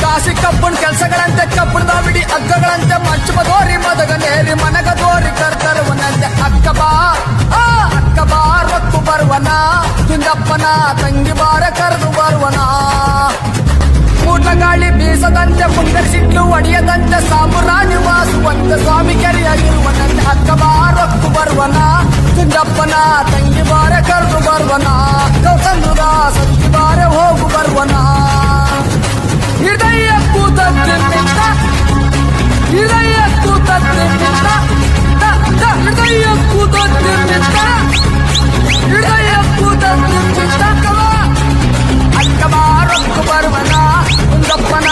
ಕಾಸಿ Cubbon ಕೆಲ್ಸಗಳಂತೆ ಕಬ್ಬಣದ ಬಿಡಿ ಹಗ್ಗಗಳಂತೆ ಮಂಚಮದೋರಿ ಮದಗನೇರಿ ಮನಗದೋರಿ ಕರ್ತರುವನಂತೆ ಅಕ್ಕ ಬಾ ರೊಕ್ಕು ಬರುವನ ದುಂಡಪ್ಪನ ತಂಗಿ ಬಾರ ಕರೆದು ಬರುವನ ಊಟ ಗಾಳಿ ಬೀಸದಂತೆ ಮುಂಗರಿಸಿಟ್ಲು ಒಡೆಯದಂತೆ ಸಾಂಬುರಾಣಿ ವಾಸುವಂತೆ ಸ್ವಾಮಿ ಕೆರೆಯಾಗಿರುವನಂತೆ ಅಕ್ಕ ಬಾ ರೊಕ್ಕು ಬರುವನ ದುಂಡಪ್ಪನ ತಂಗಿ ಬಾರ ಕರೆದು ಬರುವನ ಕೌಸಂದ್ರದ ಸಂಗಿ ಬಾರ ಹೋಗು ಬರುವನ ಹೃದಯ ಕೂತದ್ರಿಂದ ಹೃದಯ ಕೂತದ್ರಿಂದ ಹೃದಯ ಕೂತದ್ರಿಂದ ಹೃದಯ ಕೂತದ್ರಿಂದ ಅಕ್ಕ ಬಾ ರೊಕ್ಕು ಬರುವನ ಕುಂದಪ್ಪನ